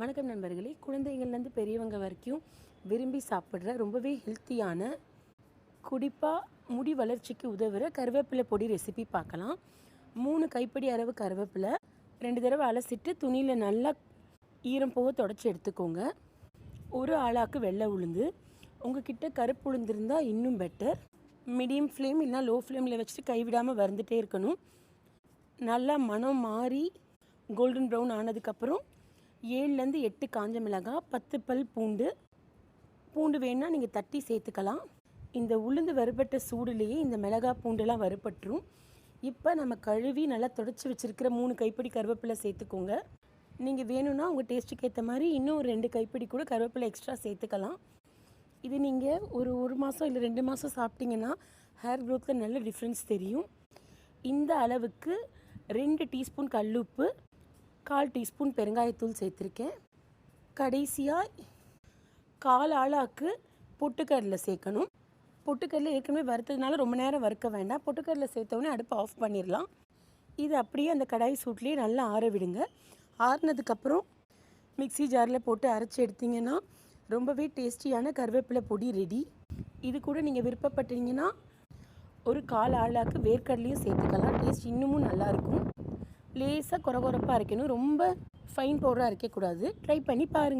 வணக்கம் நண்பர்களே. குழந்தைங்கள்லேருந்து பெரியவங்க வரைக்கும் விரும்பி சாப்பிட்ற ரொம்பவே ஹெல்த்தியான குடிப்பாக முடி வளர்ச்சிக்கு உதவுற கருவேப்பிலை பொடி ரெசிபி பார்க்கலாம். 3 கைப்பிடி அளவு கருவேப்பிலை 2 தடவை அலசிட்டு துணியில் நல்லா ஈரம் போக தொடச்சி எடுத்துக்கோங்க. ஒரு ஆளாக்கு வெள்ளை உளுந்து, உங்ககிட்ட கருப்பு உளுந்து இருந்தால் இன்னும் பெட்டர். மீடியம் ஃப்ளேம் இல்லைனா லோ ஃப்ளேமில் வச்சுட்டு கைவிடாமல் வறுந்துட்டே இருக்கணும். நல்லா மணம் மாறி கோல்டன் ப்ரௌன் ஆனதுக்கப்புறம் 7லேருந்து 8 காஞ்ச மிளகாய், 10 பல் பூண்டு வேணால் நீங்கள் தட்டி சேர்த்துக்கலாம். இந்த உளுந்து வறுபட்ட சூடுலேயே இந்த மிளகாய் பூண்டுலாம் வறுபட்டுரும். இப்போ நம்ம கழுவி நல்லா தொடச்சி வச்சுருக்கிற 3 கைப்பிடி கருவேப்பிலை சேர்த்துக்கோங்க. நீங்கள் வேணும்னா உங்கள் டேஸ்ட்டுக்கு ஏற்ற மாதிரி இன்னும் 2 கைப்பிடி கூட கருவேப்பிலை எக்ஸ்ட்ரா சேர்த்துக்கலாம். இது நீங்கள் ஒரு மாதம் இல்லை 2 மாதம் சாப்பிட்டிங்கன்னா ஹேர் க்ரோத்தில் நல்ல டிஃப்ரென்ஸ் தெரியும். இந்த அளவுக்கு 2 டீஸ்பூன் கல்லுப்பு, 1/4 டீஸ்பூன் பெருங்காயத்தூள் சேர்த்துருக்கேன். கடைசியாக 1/4 ஆளாக்கு பொட்டுக்கடலை சேர்க்கணும். பொட்டுக்கடலை ஏற்கனவே வறுத்ததுனால ரொம்ப நேரம் வறுக்க வேண்டாம். பொட்டுக்கடலை சேர்த்தோடனே அடுப்பை ஆஃப் பண்ணிடலாம். இது அப்படியே அந்த கடாய் சூட்லேயே நல்லா ஆற விடுங்க. ஆறினதுக்கப்புறம் மிக்ஸி ஜாரில் போட்டு அரைச்சி எடுத்திங்கன்னா ரொம்பவே டேஸ்டியான கருவேப்பிலை பொடி ரெடி. இது கூட நீங்கள் விருப்பப்பட்டீங்கன்னா ஒரு 1/4 ஆளாக்கு வேர்க்கடலையும் சேர்த்துக்கலாம். டேஸ்ட் இன்னமும் நல்லாயிருக்கும். லேசாக கொரகொரப்பாக அரைக்கணும், ரொம்ப ஃபைன் பவுடராக அரைக்கக்கூடாது. ட்ரை பண்ணி பாருங்கள்.